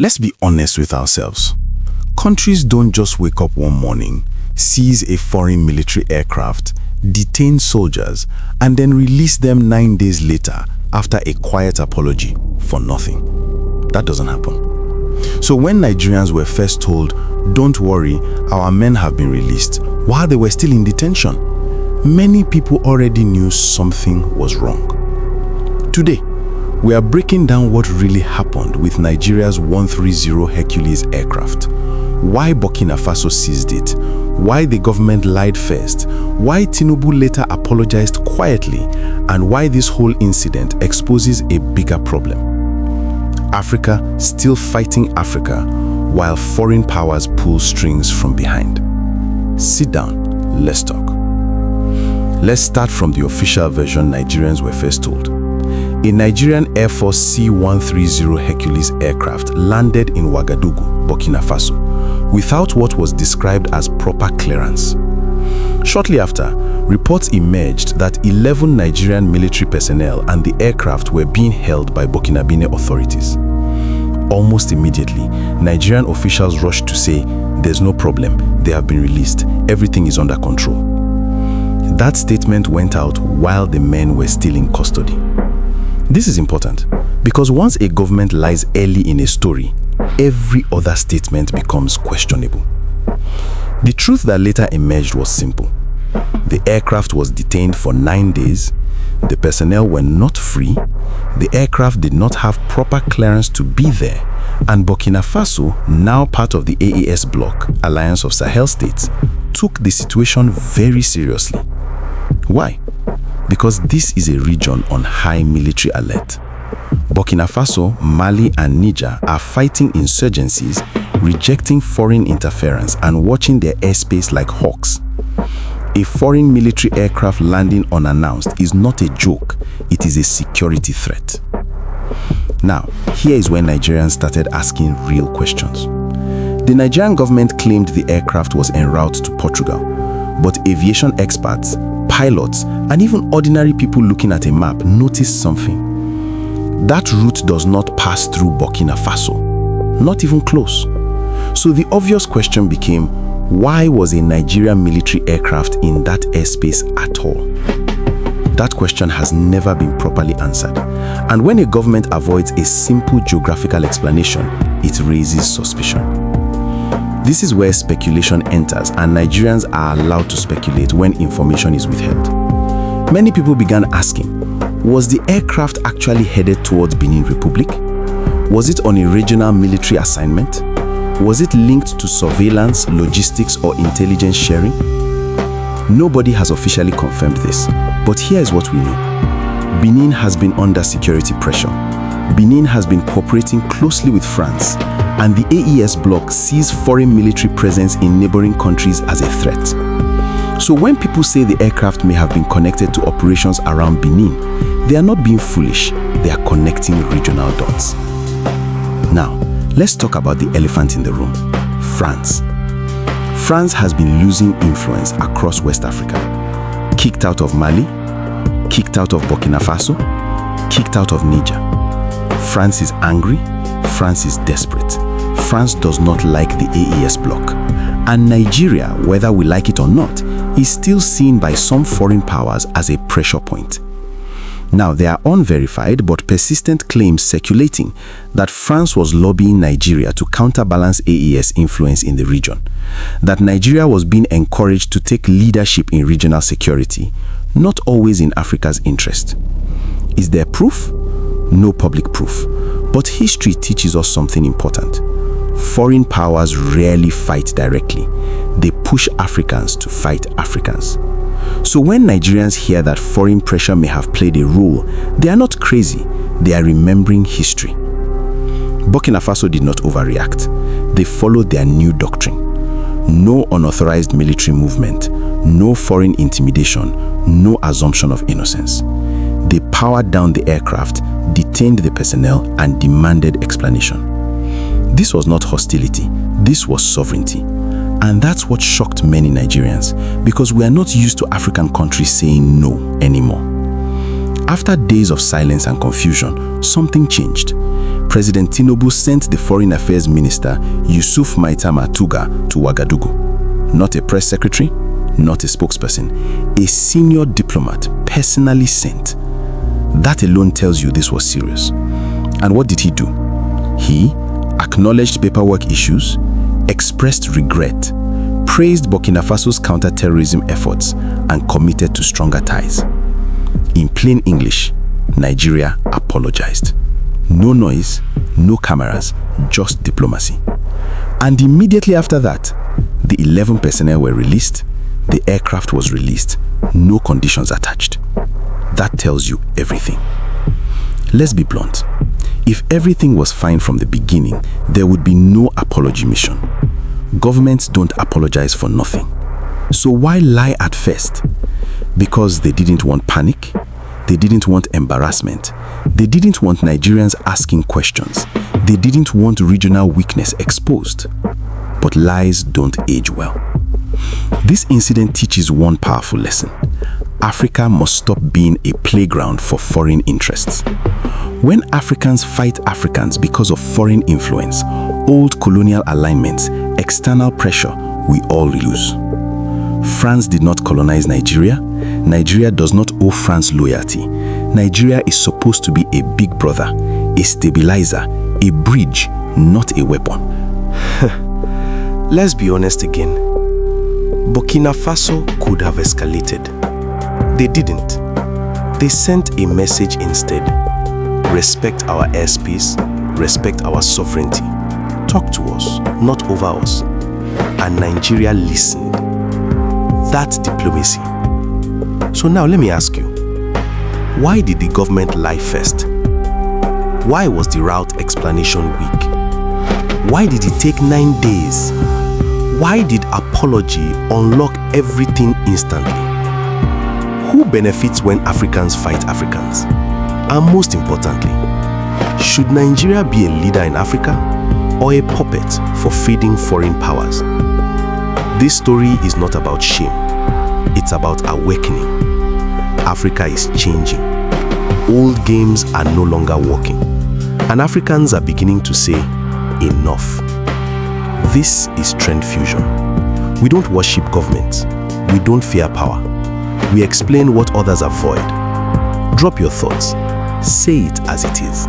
Let's be honest with ourselves. Countries don't just wake up one morning, seize a foreign military aircraft, detain soldiers, and then release them 9 days later after a quiet apology for nothing. That doesn't happen. So when Nigerians were first told, "Don't worry, our men have been released," while they were still in detention, many people already knew something was wrong. Today, we are breaking down what really happened with Nigeria's 130 Hercules aircraft, why Burkina Faso seized it, why the government lied first, why Tinubu later apologized quietly, and why this whole incident exposes a bigger problem. Africa still fighting Africa while foreign powers pull strings from behind. Sit down, let's talk. Let's start from the official version Nigerians were first told. A Nigerian Air Force C-130 Hercules aircraft landed in Ouagadougou, Burkina Faso, without what was described as proper clearance. Shortly after, reports emerged that 11 Nigerian military personnel and the aircraft were being held by Burkinabé authorities. Almost immediately, Nigerian officials rushed to say, "There's no problem, they have been released, everything is under control." That statement went out while the men were still in custody. This is important because once a government lies early in a story, every other statement becomes questionable. The truth that later emerged was simple. The aircraft was detained for 9 days, the personnel were not free, the aircraft did not have proper clearance to be there, and Burkina Faso, now part of the AES bloc, Alliance of Sahel States, took the situation very seriously. Why? Because this is a region on high military alert. Burkina Faso, Mali, and Niger are fighting insurgencies, rejecting foreign interference, and watching their airspace like hawks. A foreign military aircraft landing unannounced is not a joke, it is a security threat. Now, here is when Nigerians started asking real questions. The Nigerian government claimed the aircraft was en route to Portugal, but aviation experts, pilots, and even ordinary people looking at a map noticed something. That route does not pass through Burkina Faso, not even close. So the obvious question became, why was a Nigerian military aircraft in that airspace at all? That question has never been properly answered. And when a government avoids a simple geographical explanation, it raises suspicion. This is where speculation enters, and Nigerians are allowed to speculate when information is withheld. Many people began asking, was the aircraft actually headed towards Benin Republic? Was it on a regional military assignment? Was it linked to surveillance, logistics, or intelligence sharing? Nobody has officially confirmed this, but here is what we know. Benin has been under security pressure. Benin has been cooperating closely with France, and the AES bloc sees foreign military presence in neighboring countries as a threat. So when people say the aircraft may have been connected to operations around Benin, they are not being foolish, they are connecting regional dots. Now, let's talk about the elephant in the room, France. France has been losing influence across West Africa. Kicked out of Mali, kicked out of Burkina Faso, kicked out of Niger. France is angry, France is desperate. France does not like the AES bloc. And Nigeria, whether we like it or not, is still seen by some foreign powers as a pressure point. Now, there are unverified but persistent claims circulating that France was lobbying Nigeria to counterbalance AES influence in the region, that Nigeria was being encouraged to take leadership in regional security, not always in Africa's interest. Is there proof? No public proof. But history teaches us something important. Foreign powers rarely fight directly. They push Africans to fight Africans. So when Nigerians hear that foreign pressure may have played a role, they are not crazy, they are remembering history. Burkina Faso did not overreact. They followed their new doctrine. No unauthorized military movement, no foreign intimidation, no assumption of innocence. They powered down the aircraft, detained the personnel, and demanded explanation. This was not hostility, this was sovereignty. And that's what shocked many Nigerians, because we are not used to African countries saying no anymore. After days of silence and confusion, something changed. President Tinubu sent the Foreign Affairs Minister Yusuf Tuggar to Ouagadougou. Not a press secretary, not a spokesperson, a senior diplomat personally sent. That alone tells you this was serious. And what did he do? He acknowledged paperwork issues, expressed regret, praised Burkina Faso's counter-terrorism efforts, and committed to stronger ties. In plain English, Nigeria apologized. No noise, no cameras, just diplomacy. And immediately after that, the 11 personnel were released, the aircraft was released, no conditions attached. That tells you everything. Let's be blunt. If everything was fine from the beginning, there would be no apology mission. Governments don't apologize for nothing. So why lie at first? Because they didn't want panic, they didn't want embarrassment, they didn't want Nigerians asking questions, they didn't want regional weakness exposed. But lies don't age well. This incident teaches one powerful lesson. Africa must stop being a playground for foreign interests. When Africans fight Africans because of foreign influence, old colonial alignments, external pressure, we all lose. France did not colonize Nigeria. Nigeria does not owe France loyalty. Nigeria is supposed to be a big brother, a stabilizer, a bridge, not a weapon. Let's be honest again. Burkina Faso could have escalated. They didn't. They sent a message instead. Respect our airspace, respect our sovereignty. Talk to us, not over us. And Nigeria listened. That's diplomacy. So now let me ask you, why did the government lie first? Why was the route explanation weak? Why did it take 9 days? Why did apology unlock everything instantly? Who benefits when Africans fight Africans? And most importantly, should Nigeria be a leader in Africa or a puppet for feeding foreign powers? This story is not about shame. It's about awakening. Africa is changing. Old games are no longer working. And Africans are beginning to say, enough. This is trend fusion. We don't worship governments. We don't fear power. We explain what others avoid. Drop your thoughts. Say it as it is.